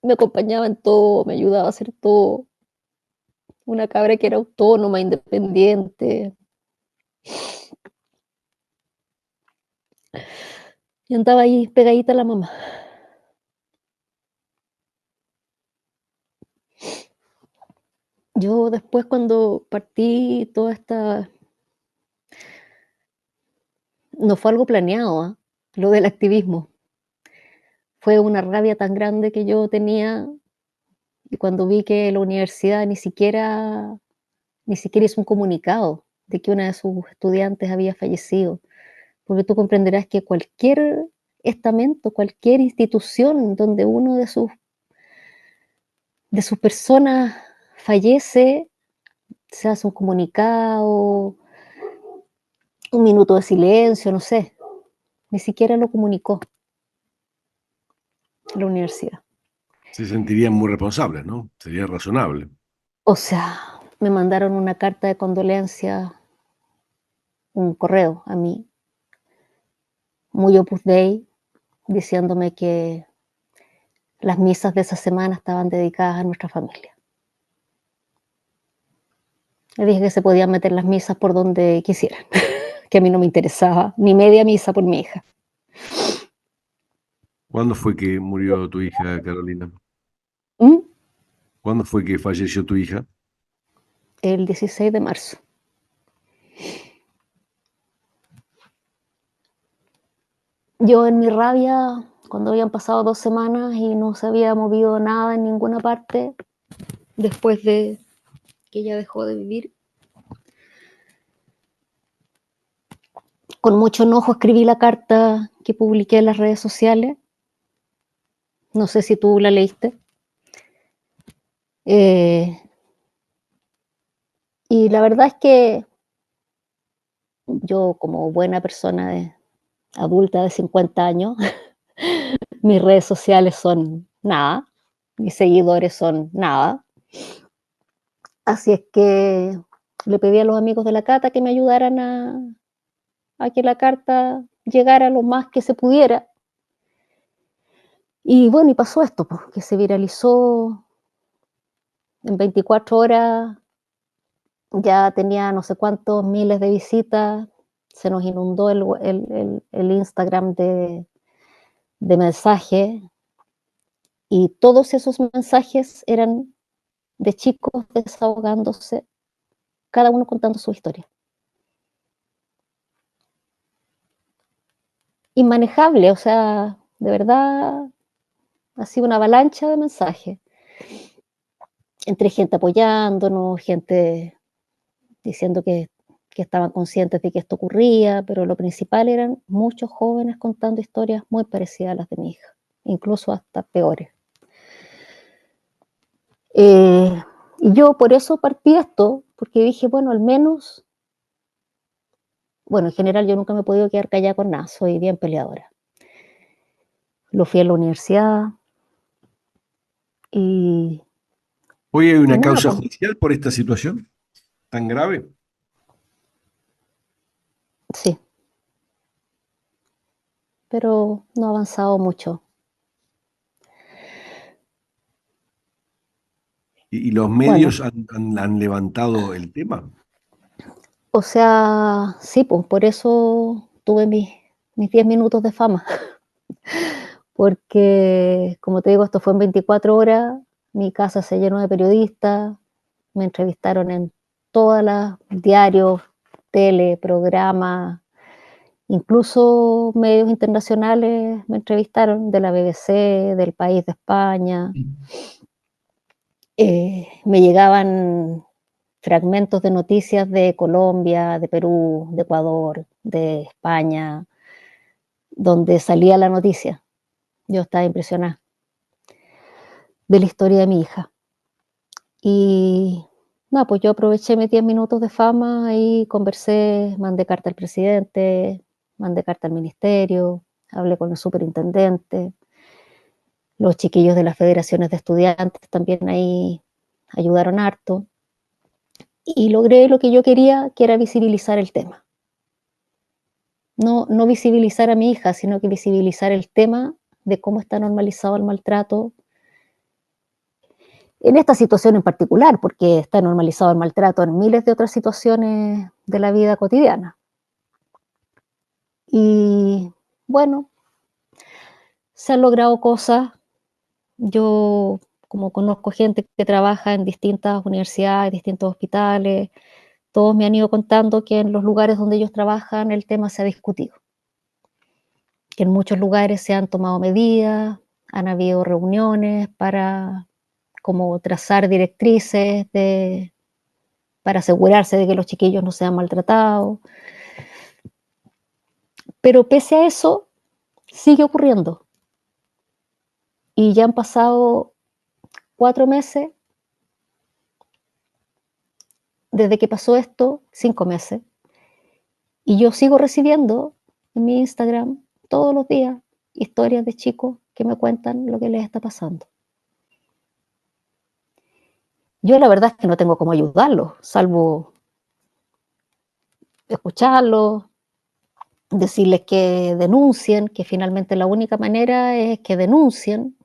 Me acompañaba en todo, me ayudaba a hacer todo. Una cabra que era autónoma, independiente. Y andaba ahí pegadita a la mamá. Yo después cuando partí toda esta... No fue algo planeado, ¿eh? Lo del activismo. Fue una rabia tan grande que yo tenía y cuando vi que la universidad ni siquiera hizo un comunicado de que una de sus estudiantes había fallecido. Porque tú comprenderás que cualquier estamento, cualquier institución donde uno de sus personas fallece, se hace un comunicado, un minuto de silencio, no sé. Ni siquiera lo comunicó la universidad. Se sentirían muy responsables, ¿no? Sería razonable. O sea, me mandaron una carta de condolencia, un correo a mí, muy Opus Dei, diciéndome que las misas de esa semana estaban dedicadas a nuestra familia. Le dije que se podían meter las misas por donde quisieran, que a mí no me interesaba ni media misa por mi hija. ¿Cuándo fue que murió tu hija, Carolina? ¿Mm? ¿Cuándo fue que falleció tu hija? El 16 de marzo. Yo en mi rabia, cuando habían pasado 2 semanas y no se había movido nada en ninguna parte, después de que ella dejó de vivir, con mucho enojo escribí la carta que publiqué en las redes sociales. No sé si tú la leíste. Eh, y la verdad es que yo, como buena persona adulta de 50 años, mis redes sociales son nada, mis seguidores son nada. Así es que le pedí a los amigos de la Cata que me ayudaran a que la carta llegara lo más que se pudiera. Y bueno, y pasó esto, pues, que se viralizó en 24 horas, ya tenía no sé cuántos miles de visitas, se nos inundó el Instagram de mensajes y todos esos mensajes eran de chicos desahogándose, cada uno contando su historia. Inmanejable, o sea, de verdad ha sido una avalancha de mensajes, entre gente apoyándonos, gente diciendo que estaban conscientes de que esto ocurría, pero lo principal eran muchos jóvenes contando historias muy parecidas a las de mi hija, incluso hasta peores. Y yo por eso partí esto, porque dije, bueno, al menos Bueno, en general yo nunca me he podido quedar callada con nada, soy bien peleadora. Lo fui a la universidad y, ¿Hoy hay y una nada, causa pues judicial por esta situación tan grave? sí, pero no ha avanzado mucho. ¿Y los Bueno, medios han levantado el tema? o sea, sí, pues por eso tuve mis 10 minutos de fama, porque como te digo, esto fue en 24 horas, mi casa se llenó de periodistas, me entrevistaron en todas las diarios, tele, programas, incluso medios internacionales me entrevistaron de la BBC, del País de España. Me llegaban fragmentos de noticias de Colombia, de Perú, de Ecuador, de España, donde salía la noticia. Yo estaba impresionada de la historia de mi hija. Y nada, pues yo aproveché mis 10 minutos de fama y conversé, mandé carta al presidente, mandé carta al ministerio, hablé con el superintendente, los chiquillos de las federaciones de estudiantes también ahí ayudaron harto y logré lo que yo quería, que era visibilizar el tema. No visibilizar a mi hija, sino que visibilizar el tema de cómo está normalizado el maltrato en esta situación en particular, porque está normalizado el maltrato en miles de otras situaciones de la vida cotidiana. Y bueno, se han logrado cosas. Yo, como conozco gente que trabaja en distintas universidades, distintos hospitales, todos me han ido contando que en los lugares donde ellos trabajan el tema se ha discutido. Que en muchos lugares se han tomado medidas, han habido reuniones para como trazar directrices para asegurarse de que los chiquillos no sean maltratados. Pero pese a eso, sigue ocurriendo. Y ya han pasado 4 meses desde que pasó esto, 5 meses. Y yo sigo recibiendo en mi Instagram todos los días historias de chicos que me cuentan lo que les está pasando. Yo la verdad es que no tengo cómo ayudarlos, salvo escucharlos, decirles que denuncien, que finalmente la única manera es que denuncien,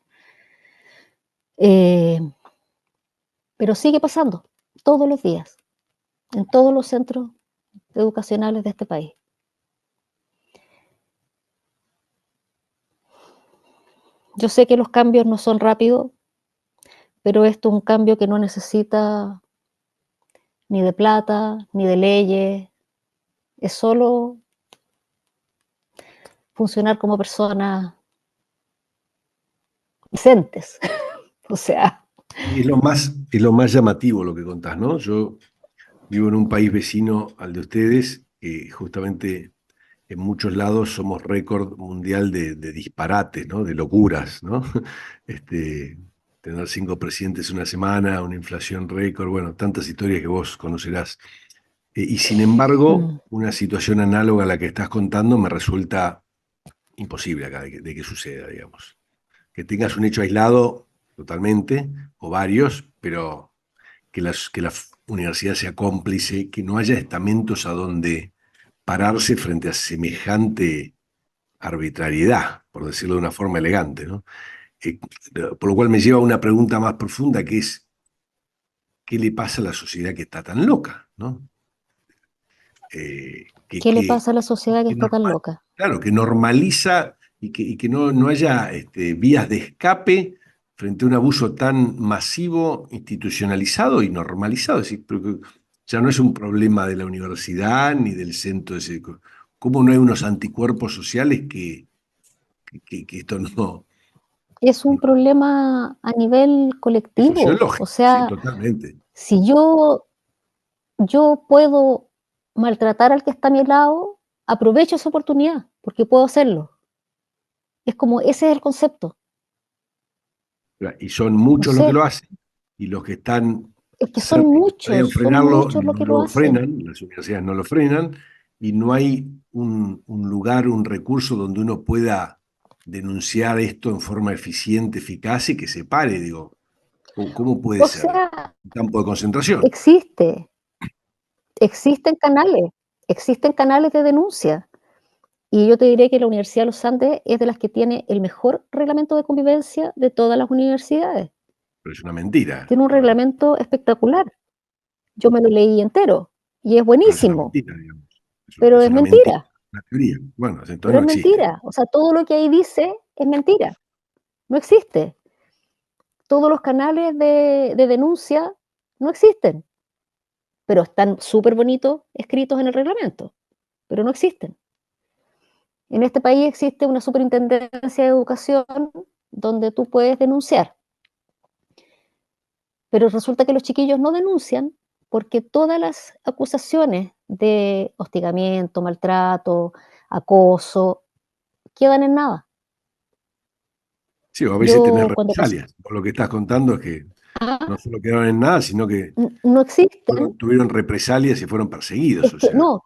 eh, pero sigue pasando todos los días, en todos los centros educacionales de este país. Yo sé que los cambios no son rápidos, pero esto es un cambio que no necesita ni de plata, ni de leyes, es solo funcionar como personas decentes. O sea, Es lo más llamativo lo que contás, ¿no? Yo vivo en un país vecino al de ustedes, que justamente en muchos lados somos récord mundial de disparates, ¿no? De locuras, ¿no? Este, tener 5 presidentes una semana, una inflación récord, bueno, tantas historias que vos conocerás. Y sin embargo, una situación análoga a la que estás contando me resulta imposible acá de que suceda, digamos. Que tengas un hecho aislado totalmente, o varios, pero que la universidad sea cómplice, que no haya estamentos a donde pararse frente a semejante arbitrariedad, por decirlo de una forma elegante, ¿no? Eh, por lo cual me lleva a una pregunta más profunda, que es, ¿qué le pasa a la sociedad que está tan loca, ¿no? ¿qué le pasa a la sociedad que Que está tan normal, loca? claro, que normaliza y que no haya vías de escape frente a un abuso tan masivo, institucionalizado y normalizado. Es decir, porque ya no es un problema de la universidad ni del centro de ese. ¿Cómo no hay unos anticuerpos sociales que esto no, Es un no- problema a nivel es colectivo. O sociológico? Sí, sea, totalmente. si yo puedo maltratar al que está a mi lado, aprovecho esa oportunidad, porque puedo hacerlo. Es como, ese es el concepto. Y son No muchos los que sé, lo hacen, y los que están es que cerca y que podrían son frenarlo, muchos los no que lo lo hacen. frenan, las universidades no lo frenan, y no hay un lugar, un recurso donde uno pueda denunciar esto en forma eficiente, eficaz y que se pare, digo, ¿cómo puede O ser? sea, Un campo de concentración. existe, existen canales, existen canales de denuncia. Y yo te diré que la Universidad de los Andes es de las que tiene el mejor reglamento de convivencia de todas las universidades. Pero es una mentira, Tiene un la verdad. reglamento espectacular. Yo me lo leí entero y es Pero es una buenísimo, mentira, digamos. pero Es es una mentira, mentira, una teoría. Bueno, entonces pero no es existe. mentira. O sea, todo lo que ahí dice es mentira, no existe. Todos los canales de denuncia no existen, pero están súper bonitos escritos en el reglamento, pero no existen. En este país existe una superintendencia de educación donde tú puedes denunciar, pero resulta que los chiquillos no denuncian porque todas las acusaciones de hostigamiento, maltrato, acoso, quedan en nada. Sí, o a veces tenés Yo cuando pasé, represalias. Por lo que estás contando es que no ah, solo quedaron en nada, sino que no existen, tuvieron represalias y fueron perseguidos. es O que sea, no,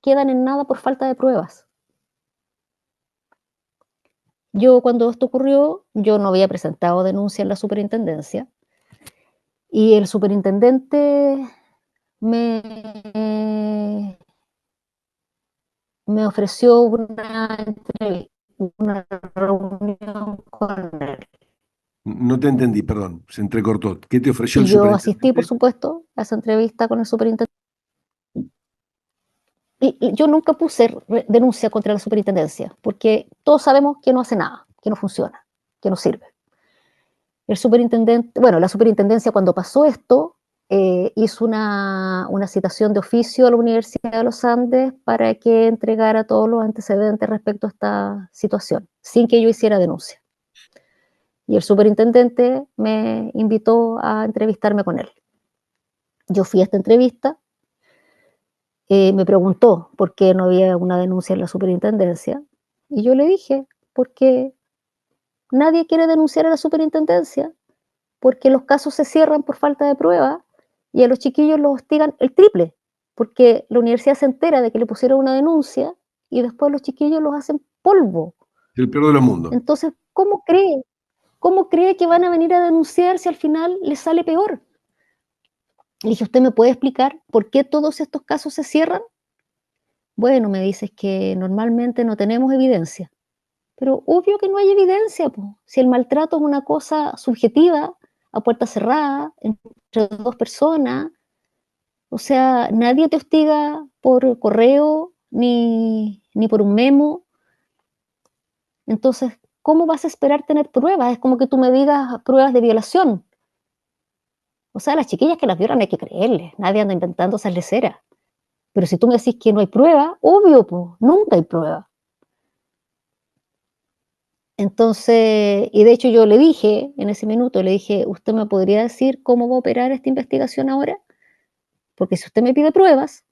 quedan en nada por falta de pruebas. Yo cuando esto ocurrió, yo no había presentado denuncia en la superintendencia y el superintendente me, me ofreció una reunión con él. no te entendí, perdón, se entrecortó. ¿Qué te ofreció el Y yo asistí, por superintendente? supuesto, a esa entrevista con el superintendente. Y yo nunca puse denuncia contra la superintendencia, porque todos sabemos que no hace nada, que no funciona, que no sirve. El superintendente, bueno, la superintendencia cuando pasó esto, hizo una citación de oficio a la Universidad de los Andes para que entregara todos los antecedentes respecto a esta situación, sin que yo hiciera denuncia. Y el superintendente me invitó a entrevistarme con él. Yo fui a esta entrevista, me preguntó por qué no había una denuncia en la superintendencia, y yo le dije, porque nadie quiere denunciar a la superintendencia, porque los casos se cierran por falta de prueba y a los chiquillos los hostigan el triple, porque la universidad se entera de que le pusieron una denuncia y después los chiquillos los hacen polvo. El peor de los mundos. Entonces, ¿cómo cree que van a venir a denunciar si al final les sale peor? Le dije, ¿usted me puede explicar por qué todos estos casos se cierran? Bueno, me dices que normalmente no tenemos evidencia. Pero obvio que no hay evidencia, po. Si el maltrato es una cosa subjetiva, a puerta cerrada, entre dos personas, o sea, nadie te hostiga por correo ni por un memo. Entonces, ¿cómo vas a esperar tener pruebas? Es como que tú me digas pruebas de violación. O sea, las chiquillas que las violan hay que creerles, nadie anda inventando esas leceras. Pero si tú me decís que no hay prueba, obvio, pues, nunca hay prueba. Entonces, y de hecho yo le dije, en ese minuto, le dije, ¿usted me podría decir cómo va a operar esta investigación ahora? Porque si usted me pide pruebas,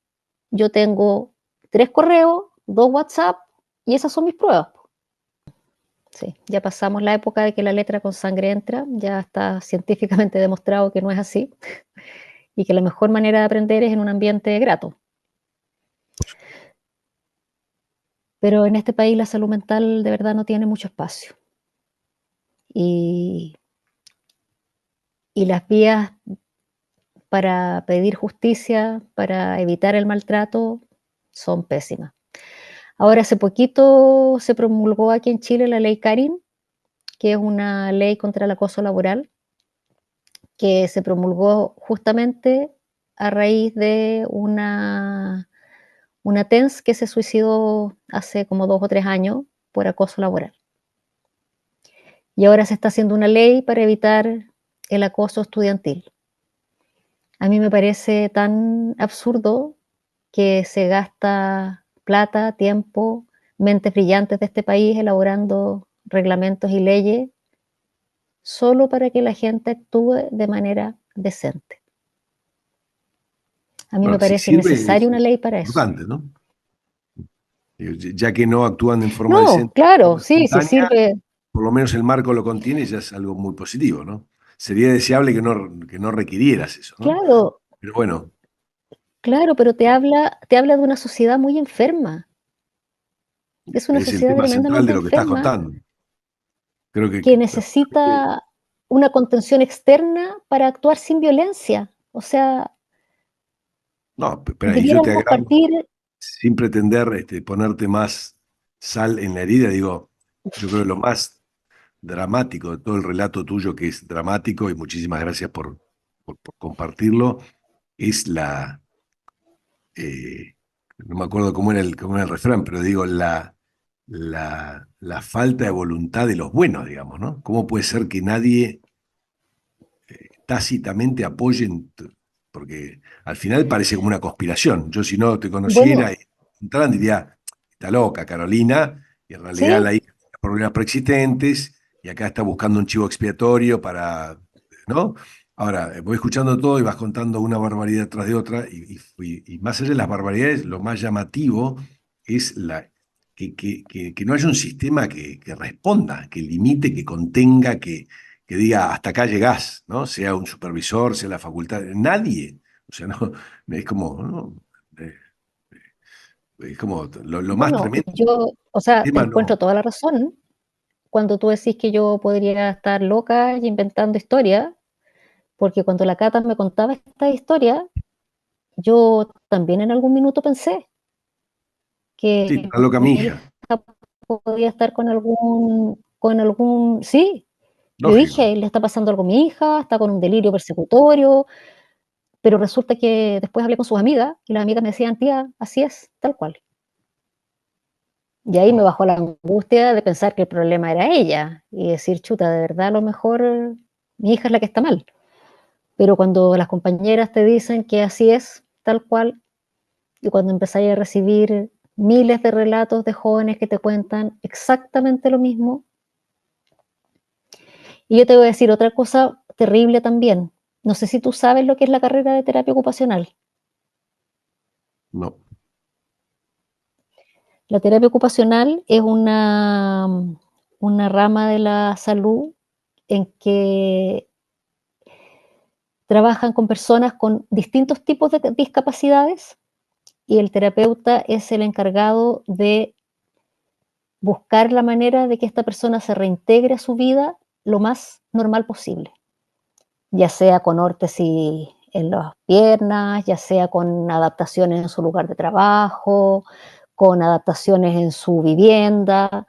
yo tengo 3 correos, 2 WhatsApp, y esas son mis pruebas. Sí, ya pasamos la época de que la letra con sangre entra, ya está científicamente demostrado que no es así, y que la mejor manera de aprender es en un ambiente grato. Pero en este país la salud mental de verdad no tiene mucho espacio. Y, y las vías para pedir justicia, para evitar el maltrato, son pésimas. Ahora, hace poquito se promulgó aquí en Chile la ley Karin, que es una ley contra el acoso laboral, que se promulgó justamente a raíz de una TENS que se suicidó hace como 2 o 3 años por acoso laboral. Y ahora se está haciendo una ley para evitar el acoso estudiantil. A mí me parece tan absurdo que se gasta plata, tiempo, mentes brillantes de este país elaborando reglamentos y leyes solo para que la gente actúe de manera decente. A mí me Bueno, si parece sirve necesaria una es ley para eso. importante, ¿no? Ya que no actúan en forma No, decente, de claro, forma sí, sí espontánea, sirve. por lo menos el marco lo contiene y ya es algo muy positivo, ¿no? Sería deseable que no requirieras eso, ¿no? Claro, Pero bueno, Claro, pero te habla de una sociedad muy enferma. Es una Es el sociedad tema central tremendamente de lo que estás enferma contando. Creo que que necesita una contención externa para actuar sin violencia. O sea, no, pero y yo te debiéramos agrego, partir, sin pretender ponerte más sal en la herida, digo, yo creo que lo más dramático de todo el relato tuyo, que es dramático, y muchísimas gracias por compartirlo, es no me acuerdo cómo era el refrán, pero digo, la falta de voluntad de los buenos, digamos, ¿no? ¿Cómo puede ser que nadie tácitamente apoyen? Porque al final parece como una conspiración. Yo si no te conociera, bueno, entraran, diría, está loca Carolina, y en realidad sí, la hija tiene problemas preexistentes, y acá está buscando un chivo expiatorio para, ¿no? Ahora, voy escuchando todo y vas contando una barbaridad tras de otra, y más allá de las barbaridades, lo más llamativo es que no haya un sistema que responda, que limite, que contenga, que diga hasta acá llegás, ¿no? Sea un supervisor, sea la facultad, nadie. O sea, no, es como, ¿no? Eh, es como lo más bueno, tremendo. yo, o sea, El te tema encuentro no. toda la razón cuando tú decís que yo podría estar loca y inventando historias, porque cuando la Cata me contaba esta historia, yo también en algún minuto pensé Sí, que está loca mi mi hija. hija podía estar con algún, sí, yo Lógico. dije, le está pasando algo a mi hija, está con un delirio persecutorio, pero resulta que después hablé con sus amigas y las amigas me decían, tía, así es, tal cual. Y ahí me No. bajó la angustia de pensar que el problema era ella y decir, chuta, de verdad a lo mejor mi hija es la que está mal. Pero cuando las compañeras te dicen que así es, tal cual, y cuando empezáis a recibir miles de relatos de jóvenes que te cuentan exactamente lo mismo, y yo te voy a decir otra cosa terrible también. No sé si tú sabes lo que es la carrera de terapia ocupacional. No. La terapia ocupacional es una rama de la salud en que trabajan con personas con distintos tipos de discapacidades y el terapeuta es el encargado de buscar la manera de que esta persona se reintegre a su vida lo más normal posible, ya sea con órtesis en las piernas, ya sea con adaptaciones en su lugar de trabajo, con adaptaciones en su vivienda.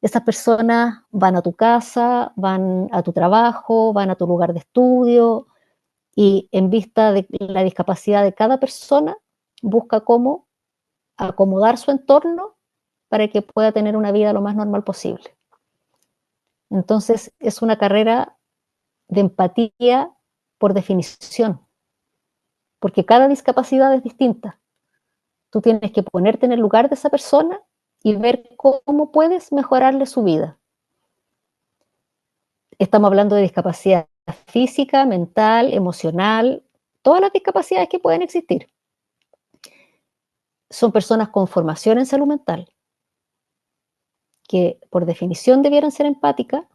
Esas personas van a tu casa, van a tu trabajo, van a tu lugar de estudio y en vista de la discapacidad de cada persona, busca cómo acomodar su entorno para que pueda tener una vida lo más normal posible. Entonces, es una carrera de empatía por definición, porque cada discapacidad es distinta. Tú tienes que ponerte en el lugar de esa persona y ver cómo puedes mejorarle su vida. Estamos hablando de discapacidad física, mental, emocional, todas las discapacidades que pueden existir. Son personas con formación en salud mental, que por definición debieran ser empáticas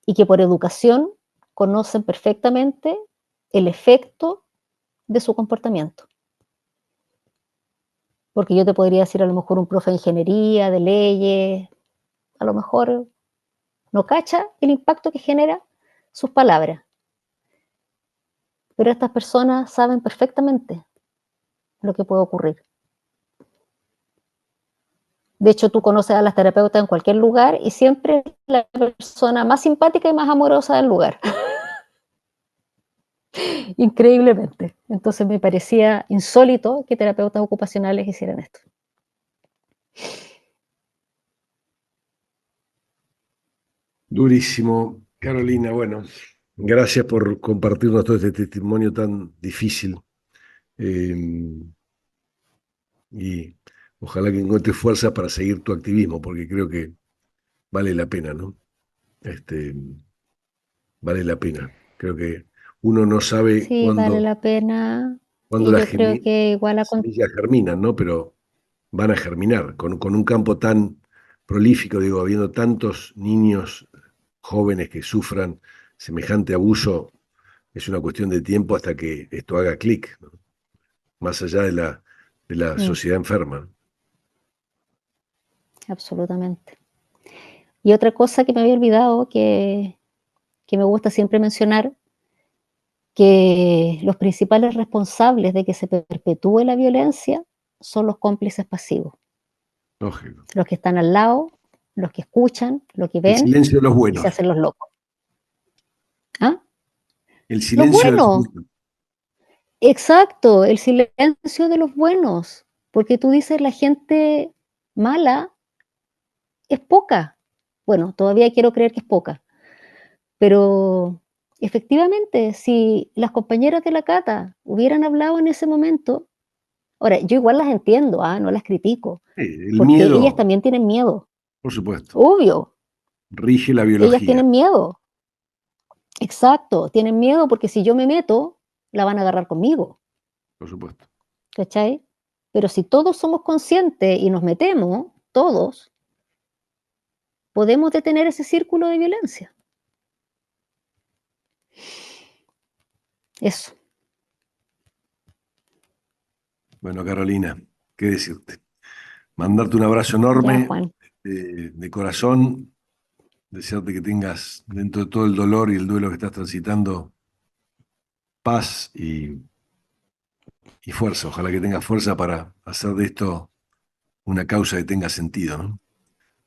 y que por educación conocen perfectamente el efecto de su comportamiento. Porque yo te podría decir a lo mejor un profe de ingeniería, de leyes, a lo mejor no cacha el impacto que genera sus palabras. Pero estas personas saben perfectamente lo que puede ocurrir. De hecho, tú conoces a las terapeutas en cualquier lugar y siempre es la persona más simpática y más amorosa del lugar. Increíblemente. Entonces me parecía insólito que terapeutas ocupacionales hicieran esto. Durísimo. Carolina, bueno, gracias por compartirnos todo este testimonio tan difícil. eh, y ojalá que encuentres fuerzas para seguir tu activismo, porque creo que vale la pena, ¿no? Este, vale la pena. Creo que uno no sabe Sí, vale la pena. cuándo Y yo creo que igual las semillas germinan, ¿no? Pero van a germinar con un campo tan prolífico, digo, habiendo tantos niños jóvenes que sufran semejante abuso, es una cuestión de tiempo hasta que esto haga clic, ¿no? más allá de la Mm, sociedad enferma. absolutamente. Y otra cosa que me había olvidado, que me gusta siempre mencionar, que los principales responsables de que se perpetúe la violencia son los cómplices pasivos, Lógico. los que están al lado, los que escuchan, los que El ven silencio de los y se buenos. hacen los locos. ¿Ah? El Los silencio de los buenos, buenos. exacto, el silencio de los buenos, porque tú dices la gente mala es poca. Bueno, todavía quiero creer que es poca, pero efectivamente, si las compañeras de la cata hubieran hablado en ese momento, ahora, yo igual las entiendo, no las critico, El porque ellas miedo, también tienen miedo, por supuesto, obvio, rige la ellas biología, tienen miedo, exacto, tienen miedo porque si yo me meto, la van a agarrar conmigo, por supuesto. ¿cachai? Pero si todos somos conscientes y nos metemos, todos, podemos detener ese círculo de violencia. Eso. Bueno, Carolina, ¿qué decirte? Mandarte un abrazo Ya, enorme Juan. de corazón, desearte que tengas dentro de todo el dolor y el duelo que estás transitando paz y fuerza. Ojalá que tengas fuerza para hacer de esto una causa que tenga sentido, ¿no?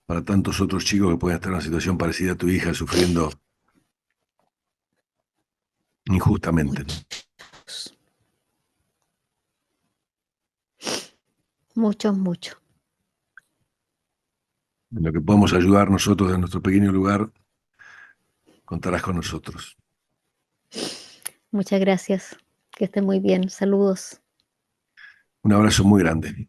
Para tantos otros chicos que pueden estar en una situación parecida a tu hija, sufriendo injustamente, ¿no? Muchos, muchos, muchos. En lo que podamos ayudar nosotros en nuestro pequeño lugar, contarás con nosotros. Muchas gracias. Que estén muy bien. Saludos. Un abrazo muy grande.